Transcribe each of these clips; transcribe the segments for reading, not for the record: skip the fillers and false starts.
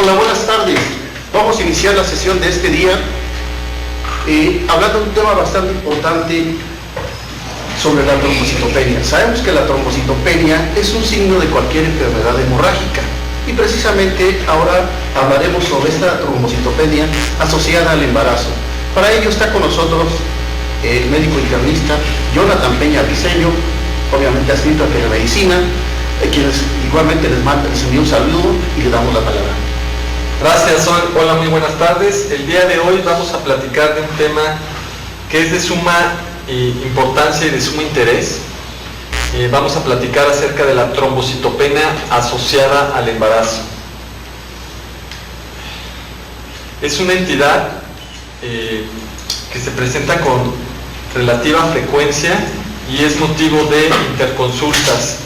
Hola, buenas tardes. Vamos a iniciar la sesión de este día hablando de un tema bastante importante sobre la trombocitopenia. Sabemos que la trombocitopenia es un signo de cualquier enfermedad hemorrágica y precisamente ahora hablaremos sobre esta trombocitopenia asociada al embarazo. Para ello está con nosotros el médico internista Jonathan Peña Briceño, obviamente adscrito a Telemedicina, quienes igualmente les envío un saludo y le damos la palabra. Gracias, hola, muy buenas tardes. El día de hoy vamos a platicar de un tema que es de suma importancia y de sumo interés. Vamos a platicar acerca de la trombocitopenia asociada al embarazo. Es una entidad que se presenta con relativa frecuencia y es motivo de interconsultas.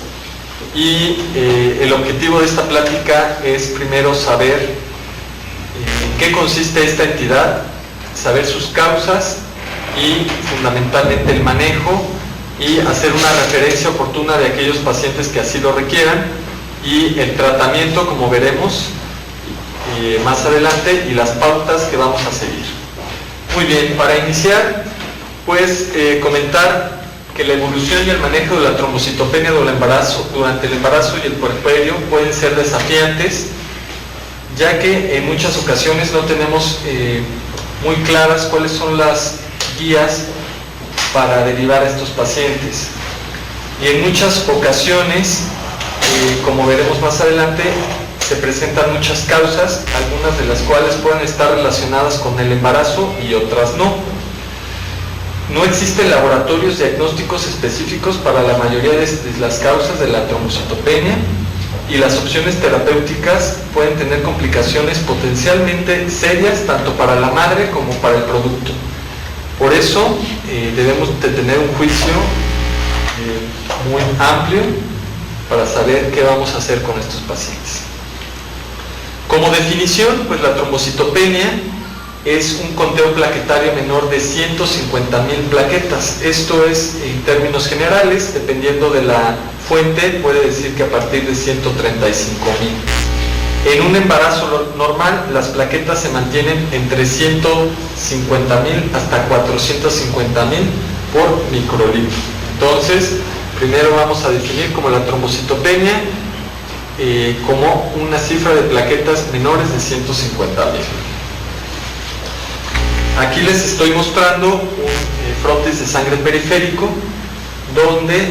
Y el objetivo de esta plática es primero saber en qué consiste esta entidad, saber sus causas y fundamentalmente el manejo y hacer una referencia oportuna de aquellos pacientes que así lo requieran y el tratamiento, como veremos más adelante, y las pautas que vamos a seguir. Muy bien, para iniciar, pues comentar que la evolución y el manejo de la trombocitopenia durante el embarazo y el puerperio pueden ser desafiantes, ya que en muchas ocasiones no tenemos muy claras cuáles son las guías para derivar a estos pacientes. Y en muchas ocasiones, como veremos más adelante, se presentan muchas causas, algunas de las cuales pueden estar relacionadas con el embarazo y otras no. No existen laboratorios diagnósticos específicos para la mayoría de las causas de la trombocitopenia y las opciones terapéuticas pueden tener complicaciones potencialmente serias tanto para la madre como para el producto. Por eso debemos de tener un juicio muy amplio para saber qué vamos a hacer con estos pacientes. Como definición, pues la trombocitopenia es un conteo plaquetario menor de 150,000 plaquetas. Esto es en términos generales, dependiendo de la fuente, puede decir que a partir de 135,000. En un embarazo normal, las plaquetas se mantienen entre 150,000 hasta 450,000 por microlitro. Entonces, primero vamos a definir como la trombocitopenia como una cifra de plaquetas menores de 150,000. Aquí les estoy mostrando un frotis de sangre periférico donde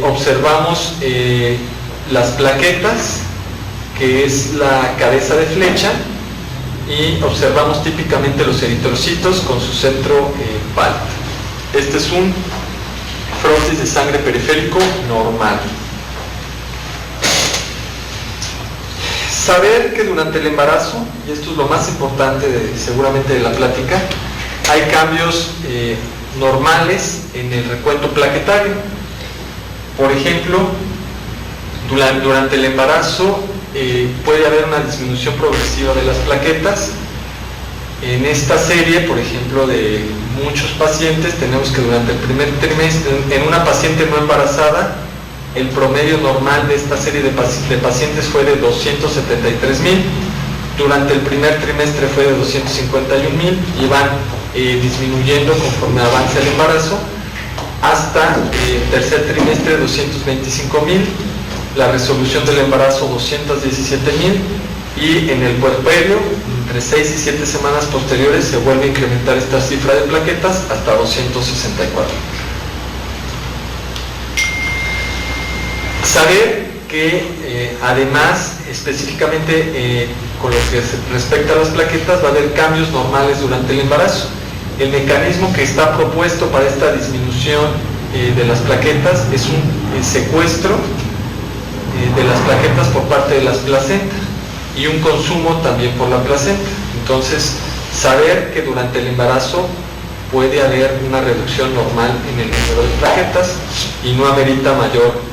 observamos las plaquetas, que es la cabeza de flecha, y observamos típicamente los eritrocitos con su centro pálido. Este es un frotis de sangre periférico normal. Saber que durante el embarazo, y esto es lo más importante seguramente de la plática, hay cambios normales en el recuento plaquetario. Por ejemplo, durante el embarazo puede haber una disminución progresiva de las plaquetas. En esta serie, por ejemplo, de muchos pacientes, tenemos que durante el primer trimestre, en una paciente no embarazada, el promedio normal de esta serie de pacientes fue de 273,000, durante el primer trimestre fue de 251,000 y van disminuyendo conforme avanza el embarazo, hasta el tercer trimestre 225,000, la resolución del embarazo 217,000 y en el puerperio, entre 6 y 7 semanas posteriores, se vuelve a incrementar esta cifra de plaquetas hasta 264. Saber que además, específicamente con lo que respecta a las plaquetas, va a haber cambios normales durante el embarazo. El mecanismo que está propuesto para esta disminución de las plaquetas es un secuestro de las plaquetas por parte de las placentas y un consumo también por la placenta. Entonces, saber que durante el embarazo puede haber una reducción normal en el número de plaquetas y no amerita mayor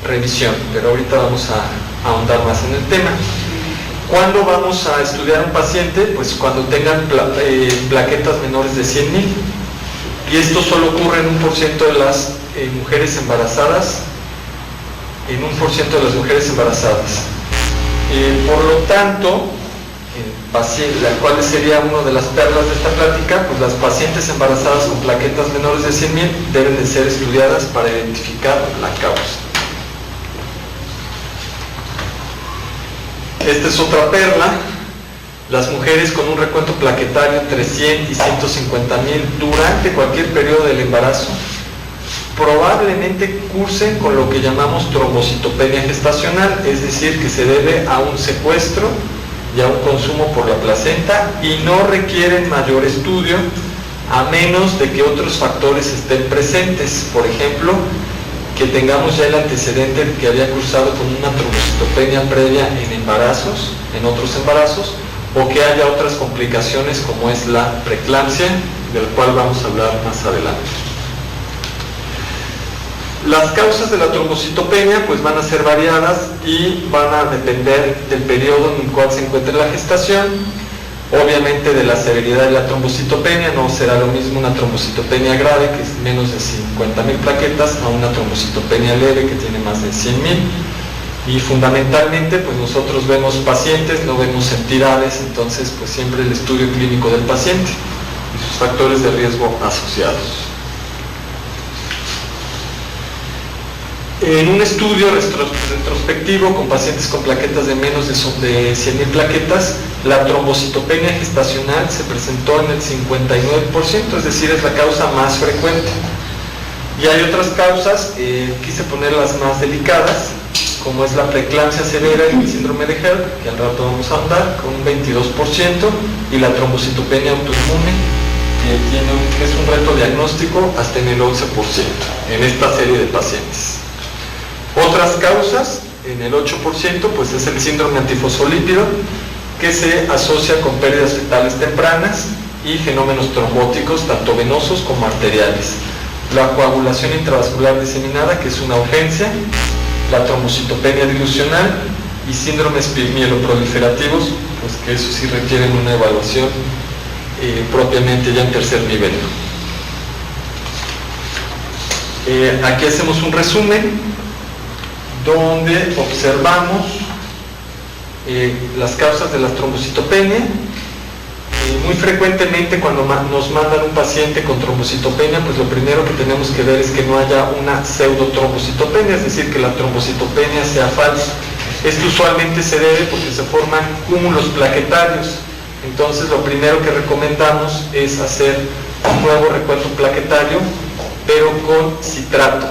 revisión, pero ahorita vamos a ahondar más en el tema. ¿Cuándo vamos a estudiar un paciente? Pues cuando tengan plaquetas menores de 100,000, y esto solo ocurre en 1% de las mujeres embarazadas en 1% de las mujeres embarazadas. Por lo tanto, cuál sería una de las perlas de esta plática, pues las pacientes embarazadas con plaquetas menores de 100,000 deben de ser estudiadas para identificar la causa. Esta es otra perla. Las mujeres con un recuento plaquetario entre 100 y 150,000 durante cualquier periodo del embarazo probablemente cursen con lo que llamamos trombocitopenia gestacional, es decir, que se debe a un secuestro y a un consumo por la placenta y no requieren mayor estudio a menos de que otros factores estén presentes. Por ejemplo, que tengamos ya el antecedente de que había cursado con una trombocitopenia previa en otros embarazos, o que haya otras complicaciones como es la preeclampsia, del cual vamos a hablar más adelante. Las causas de la trombocitopenia pues van a ser variadas y van a depender del periodo en el cual se encuentre la gestación, obviamente de la severidad de la trombocitopenia. No será lo mismo una trombocitopenia grave, que es menos de 50,000 plaquetas, a una trombocitopenia leve que tiene más de 100,000. Y fundamentalmente pues nosotros vemos pacientes, no vemos entidades, entonces pues siempre el estudio clínico del paciente y sus factores de riesgo asociados. En un estudio retrospectivo con pacientes con plaquetas de menos de 100,000 plaquetas, la trombocitopenia gestacional se presentó en el 59%, es decir, es la causa más frecuente. Y hay otras causas, quise poner las más delicadas, como es la preeclampsia severa y el síndrome de HELLP, que al rato vamos a andar, con un 22%, y la trombocitopenia autoinmune, que es un reto diagnóstico hasta en el 11% en esta serie de pacientes. Otras causas, en el 8%, pues es el síndrome antifosfolípido, que se asocia con pérdidas fetales tempranas y fenómenos trombóticos, tanto venosos como arteriales. La coagulación intravascular diseminada, que es una urgencia, la trombocitopenia dilucional y síndromes mieloproliferativos, pues que eso sí requieren una evaluación propiamente ya en tercer nivel. Aquí hacemos un resumen donde observamos las causas de la trombocitopenia. Muy frecuentemente cuando nos mandan un paciente con trombocitopenia, pues lo primero que tenemos que ver es que no haya una pseudotrombocitopenia, es decir, que la trombocitopenia sea falsa. Esto usualmente se debe porque se forman cúmulos plaquetarios. Entonces lo primero que recomendamos es hacer un nuevo recuento plaquetario, pero con citrato.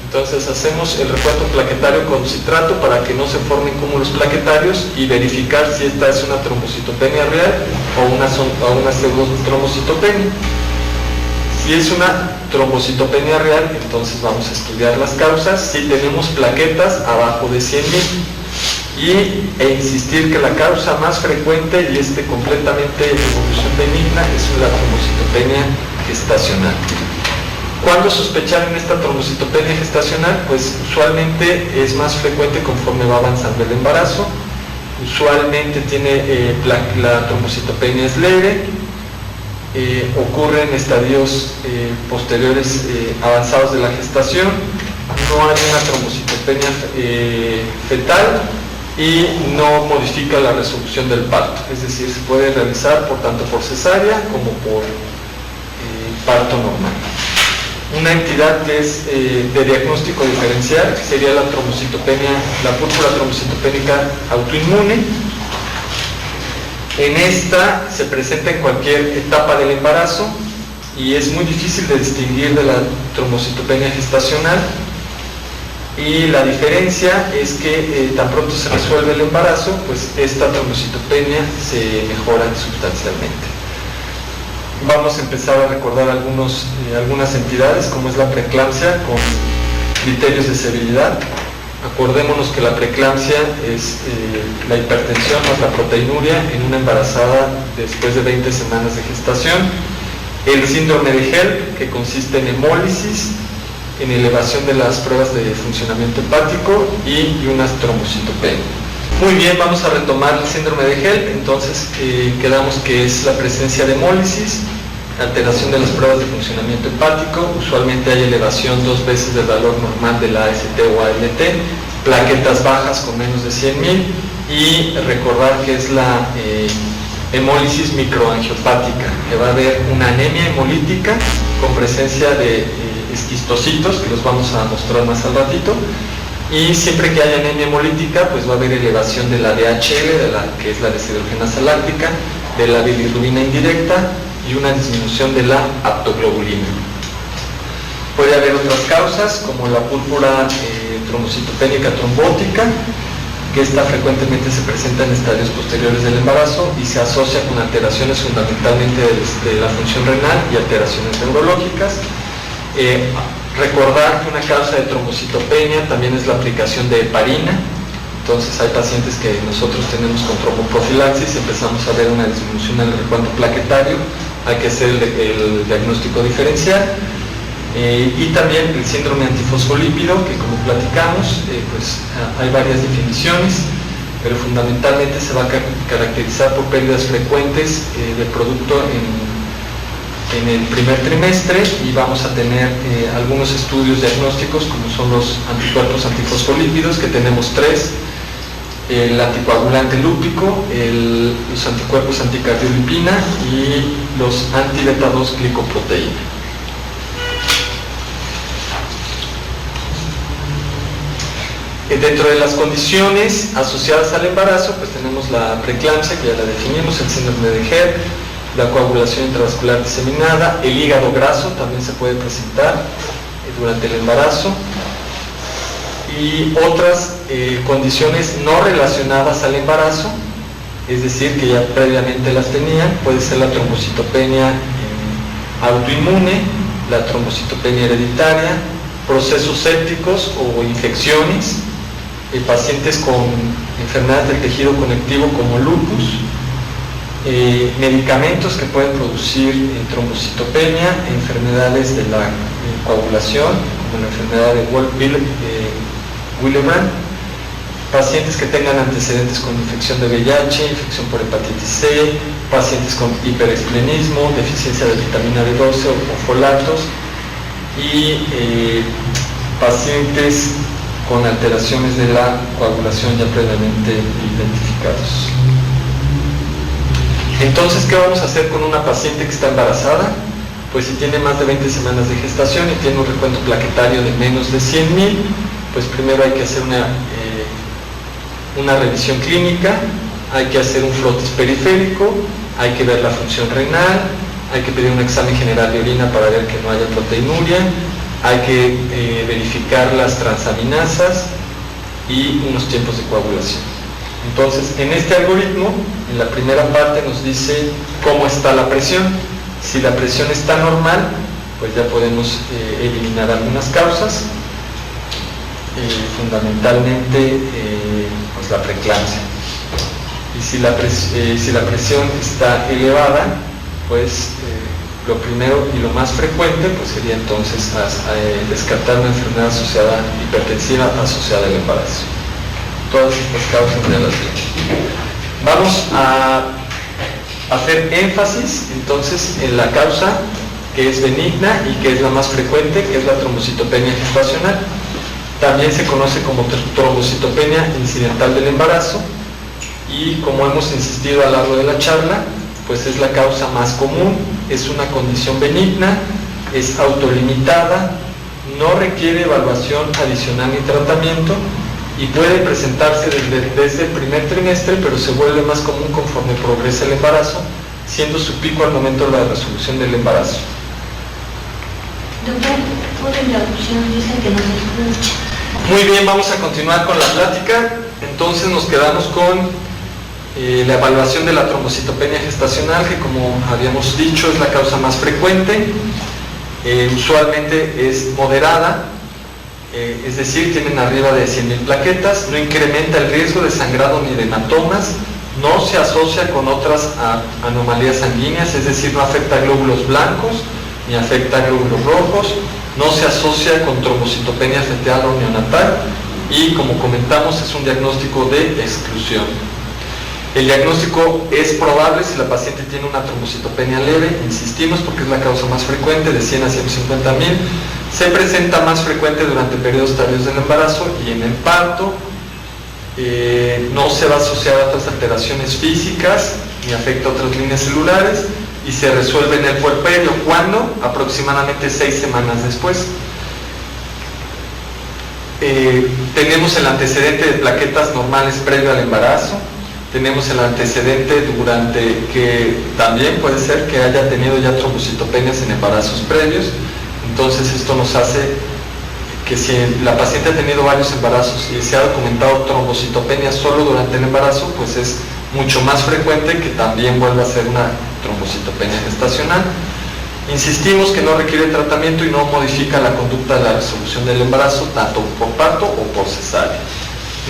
Entonces hacemos el recuento plaquetario con citrato para que no se formen cúmulos plaquetarios y verificar si esta es una trombocitopenia real o una pseudotrombocitopenia. Si es una trombocitopenia real, entonces vamos a estudiar las causas. Si tenemos plaquetas abajo de 100,000 e insistir que la causa más frecuente y completamente de evolución benigna es la trombocitopenia gestacional. ¿Cuándo sospechar en esta trombocitopenia gestacional? Pues usualmente es más frecuente conforme va avanzando el embarazo. Usualmente la trombocitopenia es leve, ocurre en estadios posteriores avanzados de la gestación, no hay una trombocitopenia fetal y no modifica la resolución del parto, es decir, se puede realizar tanto por cesárea como por parto normal. Una entidad que es de diagnóstico diferencial sería la púrpura trombocitopénica autoinmune. En esta se presenta en cualquier etapa del embarazo y es muy difícil de distinguir de la trombocitopenia gestacional, y la diferencia es que tan pronto se resuelve el embarazo, pues esta trombocitopenia se mejora sustancialmente. Vamos a empezar a recordar algunas entidades, como es la preeclampsia con criterios de severidad. Acordémonos que la preeclampsia es la hipertensión más la proteinuria en una embarazada después de 20 semanas de gestación. El síndrome de HELLP, que consiste en hemólisis, en elevación de las pruebas de funcionamiento hepático y una trombocitopenia. Muy bien, vamos a retomar el síndrome de HELLP. Entonces quedamos que es la presencia de hemólisis alteración de las pruebas de funcionamiento hepático, usualmente hay elevación 2 veces del valor normal de la AST o ALT, plaquetas bajas con menos de 100.000 y recordar que es la hemólisis microangiopática, que va a haber una anemia hemolítica con presencia de esquistocitos, que los vamos a mostrar más al ratito, y siempre que haya anemia hemolítica pues va a haber elevación de la DHL, que es la deshidrogenasa láctica, de la bilirrubina indirecta y una disminución de la aptoglobulina. Puede haber otras causas como la púrpura trombocitopénica trombótica, que esta frecuentemente se presenta en estadios posteriores del embarazo y se asocia con alteraciones fundamentalmente de la función renal y alteraciones neurológicas. Recordar que una causa de trombocitopenia también es la aplicación de heparina. Entonces hay pacientes que nosotros tenemos con tromboprofilaxis, empezamos a ver una disminución en el recuento plaquetario, hay que hacer el diagnóstico diferencial. Y también el síndrome antifosfolípido, que como platicamos, pues hay varias definiciones, pero fundamentalmente se va a caracterizar por pérdidas frecuentes de producto en el primer trimestre, y vamos a tener algunos estudios diagnósticos como son los anticuerpos antifosfolípidos, que tenemos 3, el anticoagulante lúpico, los anticuerpos anticardiolipina y los anti-beta 2 glicoproteína. Dentro de las condiciones asociadas al embarazo, pues tenemos la preeclampsia, que ya la definimos, el síndrome de Hebb, la coagulación intravascular diseminada, el hígado graso también se puede presentar durante el embarazo, y otras condiciones no relacionadas al embarazo, es decir, que ya previamente las tenían. Puede ser la trombocitopenia autoinmune, la trombocitopenia hereditaria, procesos sépticos o infecciones, pacientes con enfermedades del tejido conectivo como lupus, medicamentos que pueden producir trombocitopenia, enfermedades de la coagulación, como la enfermedad de Willebrand, pacientes que tengan antecedentes con infección de VIH, infección por hepatitis C, pacientes con hiperesplenismo, deficiencia de vitamina B12 o folatos, y pacientes con alteraciones de la coagulación ya previamente identificados. Entonces, ¿qué vamos a hacer con una paciente que está embarazada? Pues si tiene más de 20 semanas de gestación y tiene un recuento plaquetario de menos de 100.000, pues primero hay que hacer una revisión clínica, hay que hacer un frotis periférico, hay que ver la función renal, hay que pedir un examen general de orina para ver que no haya proteinuria, hay que verificar las transaminasas y unos tiempos de coagulación. Entonces, en este algoritmo, en la primera parte nos dice cómo está la presión. Si la presión está normal, pues ya podemos eliminar algunas causas, fundamentalmente pues la preeclampsia. Y si la presión está elevada, pues lo primero y lo más frecuente pues sería entonces descartar una enfermedad asociada, hipertensiva asociada al embarazo. Todas estas causas ya las vemos. Vamos a hacer énfasis entonces en la causa que es benigna y que es la más frecuente, que es la trombocitopenia gestacional. También se conoce como trombocitopenia incidental del embarazo, y como hemos insistido a lo largo de la charla, pues es la causa más común, es una condición benigna, es autolimitada, no requiere evaluación adicional ni tratamiento, y puede presentarse desde el primer trimestre, pero se vuelve más común conforme progresa el embarazo, siendo su pico al momento de la resolución del embarazo. Doctor, por introducción dice que no se escucha. Muy bien, vamos a continuar con la plática. Entonces nos quedamos con la evaluación de la trombocitopenia gestacional, que como habíamos dicho es la causa más frecuente, usualmente es moderada, es decir, tienen arriba de 100.000 plaquetas, no incrementa el riesgo de sangrado ni de hematomas, no se asocia con otras anomalías sanguíneas, es decir, no afecta a glóbulos blancos ni afecta a glóbulos rojos, no se asocia con trombocitopenia fetal o neonatal, y como comentamos es un diagnóstico de exclusión. El diagnóstico es probable si la paciente tiene una trombocitopenia leve, insistimos porque es la causa más frecuente, de 100 a 150.000. Se presenta más frecuente durante periodos tardíos del embarazo y en el parto. No se va a asociar a otras alteraciones físicas ni afecta a otras líneas celulares y se resuelve en el puerperio. ¿Cuándo? Aproximadamente 6 semanas después. Tenemos el antecedente de plaquetas normales previo al embarazo. Tenemos el antecedente durante que también puede ser que haya tenido ya trombocitopenias en embarazos previos. Entonces esto nos hace que si la paciente ha tenido varios embarazos y se ha documentado trombocitopenia solo durante el embarazo, pues es mucho más frecuente que también vuelva a ser una trombocitopenia gestacional. Insistimos que no requiere tratamiento y no modifica la conducta de la resolución del embarazo, tanto por parto o por cesárea.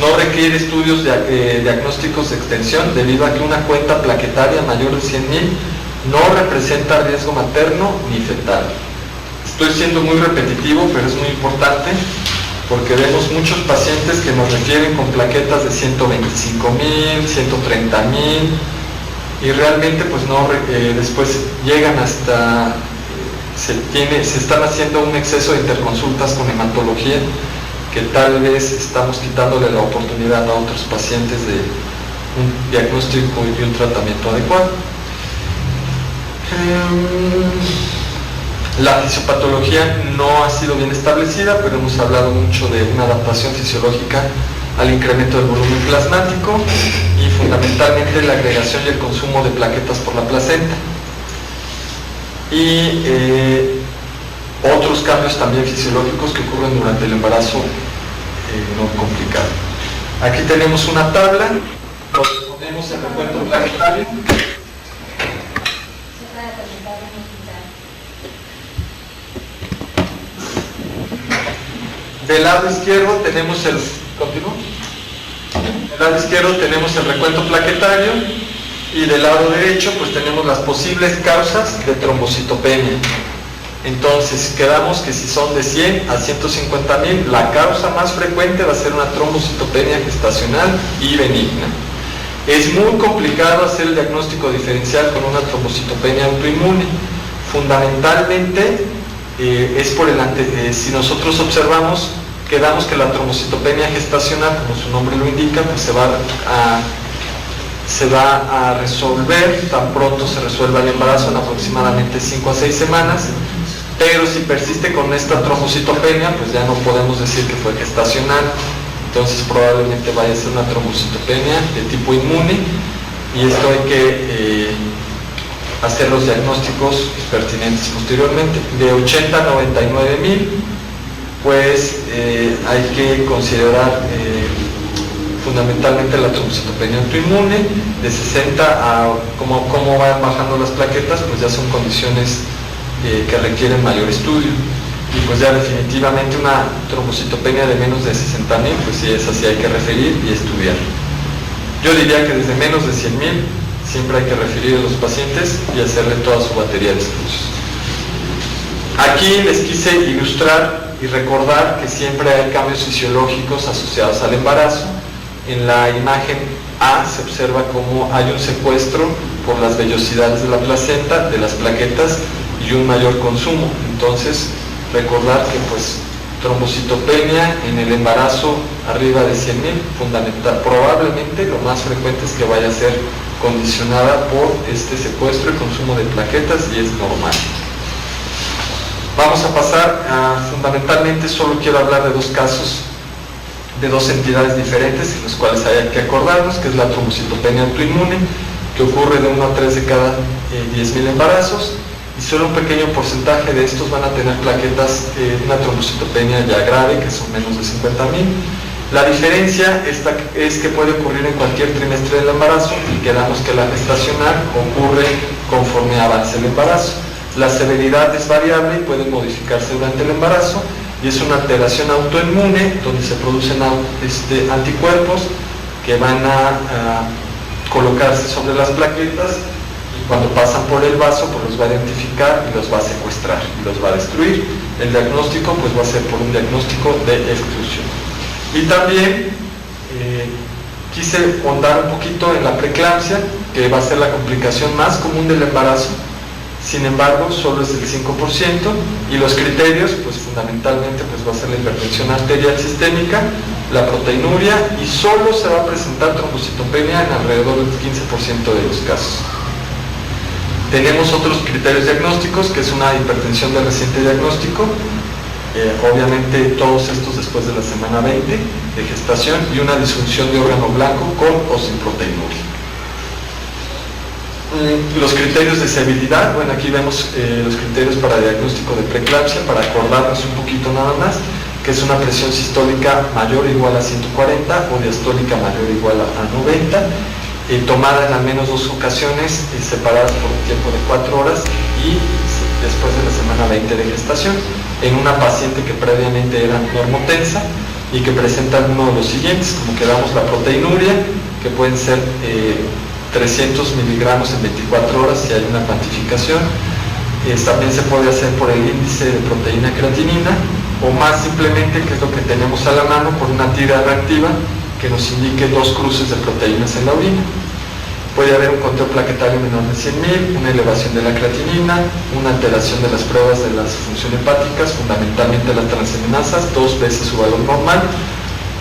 No requiere estudios diagnósticos de extensión debido a que una cuenta plaquetaria mayor de 100.000 no representa riesgo materno ni fetal. Estoy siendo muy repetitivo, pero es muy importante porque vemos muchos pacientes que nos refieren con plaquetas de 125.000, 130.000 y realmente pues no, después llegan hasta, se están haciendo un exceso de interconsultas con hematología que tal vez estamos quitándole la oportunidad a otros pacientes de un diagnóstico y un tratamiento adecuado. La fisiopatología no ha sido bien establecida, pero hemos hablado mucho de una adaptación fisiológica al incremento del volumen plasmático y fundamentalmente la agregación y el consumo de plaquetas por la placenta. Y otros cambios también fisiológicos que ocurren durante el embarazo no complicado. Aquí tenemos una tabla, donde ponemos el recuento plaquetario. Del lado izquierdo tenemos el recuento plaquetario y del lado derecho pues tenemos las posibles causas de trombocitopenia. Entonces quedamos que si son de 100 a 150.000, la causa más frecuente va a ser una trombocitopenia gestacional y benigna. Es muy complicado hacer el diagnóstico diferencial con una trombocitopenia autoinmune. Fundamentalmente es por si nosotros observamos, quedamos que la trombocitopenia gestacional, como su nombre lo indica, pues se va a resolver tan pronto se resuelva el embarazo, en aproximadamente 5 a 6 semanas, pero si persiste con esta trombocitopenia, pues ya no podemos decir que fue gestacional, entonces probablemente vaya a ser una trombocitopenia de tipo inmune y esto hay que hacer los diagnósticos pertinentes posteriormente. De 80 a 99.000, pues hay que considerar fundamentalmente la trombocitopenia autoinmune. De 60 a cómo van bajando las plaquetas, pues ya son condiciones que requieren mayor estudio. Y pues ya definitivamente una trombocitopenia de menos de 60.000, pues sí, esa sí hay que referir y estudiar. Yo diría que desde menos de 100.000 siempre hay que referir a los pacientes y hacerle toda su batería de estudios. Aquí les quise ilustrar y recordar que siempre hay cambios fisiológicos asociados al embarazo. En la imagen A se observa cómo hay un secuestro por las vellosidades de la placenta, de las plaquetas y un mayor consumo. Entonces, recordar que pues trombocitopenia en el embarazo arriba de 100.000, fundamental, probablemente lo más frecuente es que vaya a ser condicionada por este secuestro y consumo de plaquetas y es normal. Vamos a pasar a, fundamentalmente solo quiero hablar de dos casos de dos entidades diferentes en los cuales hay que acordarnos, que es la trombocitopenia autoinmune, que ocurre de 1 a 3 de cada 10.000 embarazos, y solo un pequeño porcentaje de estos van a tener plaquetas de una trombocitopenia ya grave, que son menos de 50.000. La diferencia es que puede ocurrir en cualquier trimestre del embarazo y quedamos que la gestacional ocurre conforme avance el embarazo. La severidad es variable y puede modificarse durante el embarazo y es una alteración autoinmune donde se producen anticuerpos que van a colocarse sobre las plaquetas y cuando pasan por el vaso pues los va a identificar y los va a secuestrar y los va a destruir. El diagnóstico pues va a ser por un diagnóstico de exclusión. Y también Quise ahondar un poquito en la preeclampsia, que va a ser la complicación más común del embarazo. Sin embargo, solo es el 5%, y los criterios, pues fundamentalmente pues va a ser la hipertensión arterial sistémica, la proteinuria, y solo se va a presentar trombocitopenia en alrededor del 15% de los casos. Tenemos otros criterios diagnósticos, que es una hipertensión de reciente diagnóstico, obviamente todos estos después de la semana 20 de gestación, y una disfunción de órgano blanco con o sin proteinuria. Los criterios de severidad, bueno, aquí vemos los criterios para diagnóstico de preeclampsia, para acordarnos un poquito nada más, que es una presión sistólica mayor o igual a 140 o diastólica mayor o igual a 90, tomada en al menos 2 ocasiones, separadas por un tiempo de 4 horas y después de la semana 20 de gestación, en una paciente que previamente era normotensa y que presenta alguno de los siguientes, como que damos la proteinuria, que pueden ser 300 miligramos en 24 horas si hay una cuantificación. También se puede hacer por el índice de proteína creatinina, o más simplemente, que es lo que tenemos a la mano, por una tira reactiva que nos indique 2 cruces de proteínas en la orina. Puede haber un conteo plaquetario menor de 100.000, una elevación de la creatinina, una alteración de las pruebas de las funciones hepáticas, fundamentalmente las transaminasas, 2 veces su valor normal,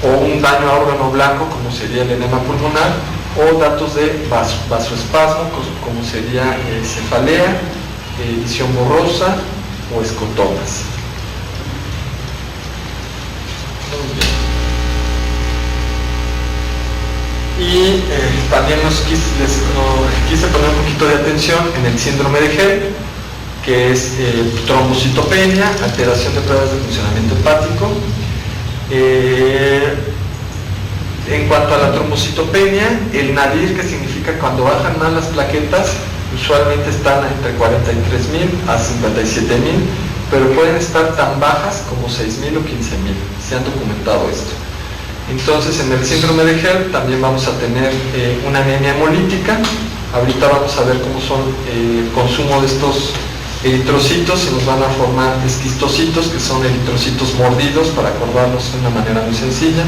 o un daño a órgano blanco, como sería el edema pulmonar, o datos de vasoespasmo, como sería cefalea, visión borrosa o escotomas. Y también les quise poner un poquito de atención en el síndrome de HELLP, que es trombocitopenia, alteración de pruebas de funcionamiento hepático. En cuanto a la trombocitopenia, el nadir, que significa cuando bajan más las plaquetas, usualmente están entre 43.000 a 57.000, pero pueden estar tan bajas como 6.000 o 15.000, se han documentado esto. Entonces, en el síndrome de HELLP también vamos a tener una anemia hemolítica. Ahorita vamos a ver cómo son el consumo de estos eritrocitos, y nos van a formar esquistocitos, que son eritrocitos mordidos, para acordarnos de una manera muy sencilla.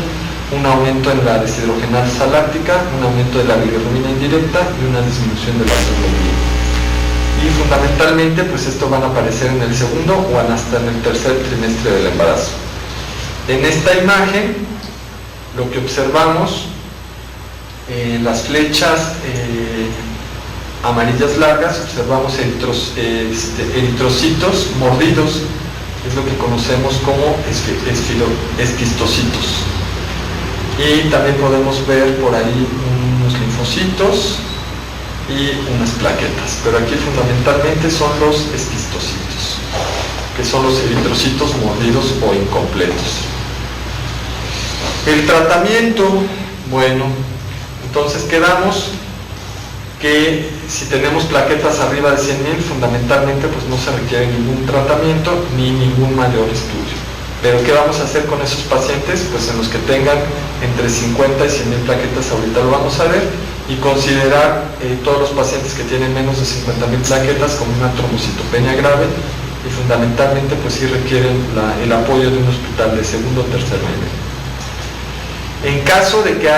Un aumento en la deshidrogenasa láctica, un aumento de la bilirrubina indirecta y una disminución de la hemoglobina. Y fundamentalmente, pues esto van a aparecer en el segundo o hasta en el tercer trimestre del embarazo. En esta imagen, lo que observamos, las flechas amarillas largas, observamos eritrocitos mordidos, es lo que conocemos como esquistocitos. Y también podemos ver por ahí unos linfocitos y unas plaquetas, pero aquí fundamentalmente son los esquistocitos, que son los eritrocitos mordidos o incompletos. El tratamiento, bueno, entonces quedamos que si tenemos plaquetas arriba de 100.000, fundamentalmente pues no se requiere ningún tratamiento ni ningún mayor estudio. Pero ¿qué vamos a hacer con esos pacientes? Pues en los que tengan entre 50 y 100.000 plaquetas, ahorita lo vamos a ver, y considerar todos los pacientes que tienen menos de 50.000 plaquetas como una trombocitopenia grave, y fundamentalmente pues sí requieren el apoyo de un hospital de segundo o tercer nivel. En el caso de que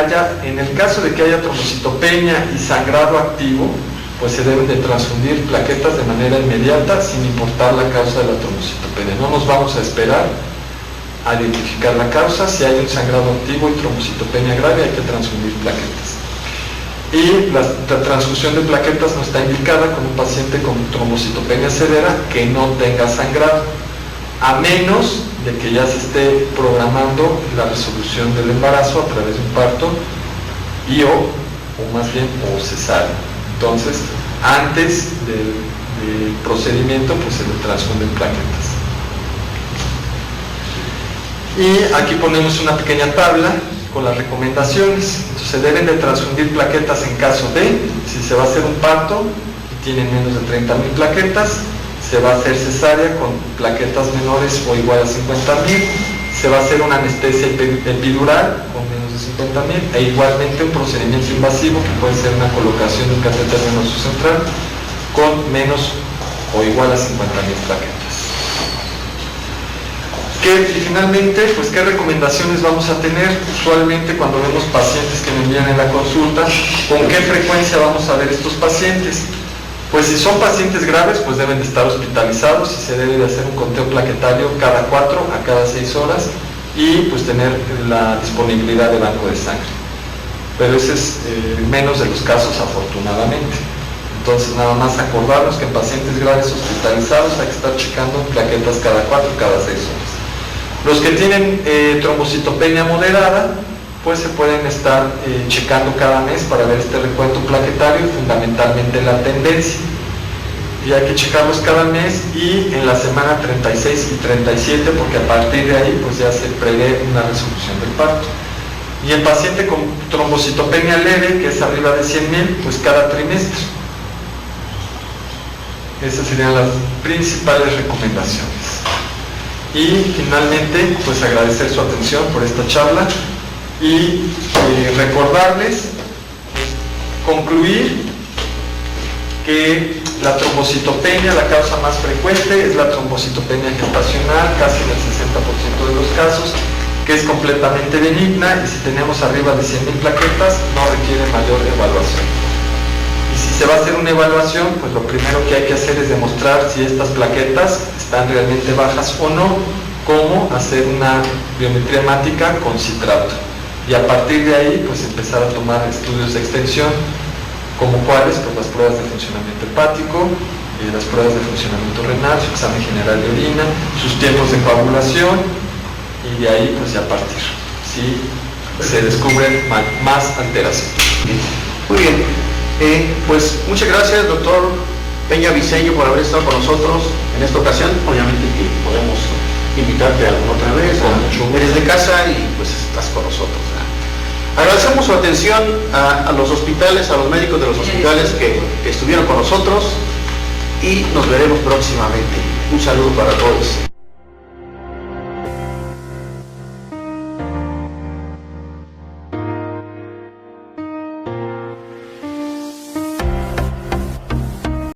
haya trombocitopenia y sangrado activo, pues se deben de transfundir plaquetas de manera inmediata, sin importar la causa de la trombocitopenia. No nos vamos a esperar a identificar la causa. Si hay un sangrado activo y trombocitopenia grave, hay que transfundir plaquetas. Y la transfusión de plaquetas no está indicada con un paciente con trombocitopenia severa que no tenga sangrado, a menos de que ya se esté programando la resolución del embarazo a través de un parto o más bien cesárea. Entonces, antes del procedimiento, pues se le transfunden plaquetas. Y aquí ponemos una pequeña tabla con las recomendaciones. Entonces, se deben de transfundir plaquetas en caso de, si se va a hacer un parto y tienen menos de 30.000 plaquetas, se va a hacer cesárea con plaquetas menores o igual a 50.000, se va a hacer una anestesia epidural con menos de 50.000, e igualmente un procedimiento invasivo que puede ser una colocación de un catéter venoso central con menos o igual a 50.000 plaquetas. Y finalmente, pues, ¿qué recomendaciones vamos a tener? Usualmente cuando vemos pacientes que me envían en la consulta, ¿con qué frecuencia vamos a ver estos pacientes? Pues si son pacientes graves, pues deben de estar hospitalizados y se debe de hacer un conteo plaquetario cada 4 a cada 6 horas y pues tener la disponibilidad de banco de sangre. Pero ese es menos de los casos, afortunadamente. Entonces nada más acordarnos que en pacientes graves hospitalizados hay que estar checando plaquetas cada 4 cada 6 horas. Los que tienen trombocitopenia moderada, pues se pueden estar checando cada mes para ver este recuento plaquetario y fundamentalmente la tendencia. Y hay que checarlos cada mes y en la semana 36 y 37, porque a partir de ahí pues ya se prevé una resolución del parto. Y el paciente con trombocitopenia leve, que es arriba de 100.000, pues cada trimestre. Esas serían las principales recomendaciones. Y finalmente, pues agradecer su atención por esta charla y recordarles, concluir que la trombocitopenia, la causa más frecuente es la trombocitopenia gestacional, casi en el 60% de los casos, que es completamente benigna y si tenemos arriba de 100.000 plaquetas no requiere mayor evaluación. Y si se va a hacer una evaluación, pues lo primero que hay que hacer es demostrar si estas plaquetas están realmente bajas o no, como hacer una biometría hemática con citrato. Y a partir de ahí, pues empezar a tomar estudios de extensión, como cuáles, pues las pruebas de funcionamiento hepático, las pruebas de funcionamiento renal, su examen general de orina, sus tiempos de coagulación, y de ahí, pues ya partir, si se descubren más alteraciones. Muy bien, pues muchas gracias, doctor Peña Briceño, por haber estado con nosotros en esta ocasión. Obviamente que podemos invitarte alguna otra vez, eres de casa y pues estás con nosotros. Agradecemos su atención a los hospitales, a los médicos de los hospitales que estuvieron con nosotros y nos veremos próximamente. Un saludo para todos.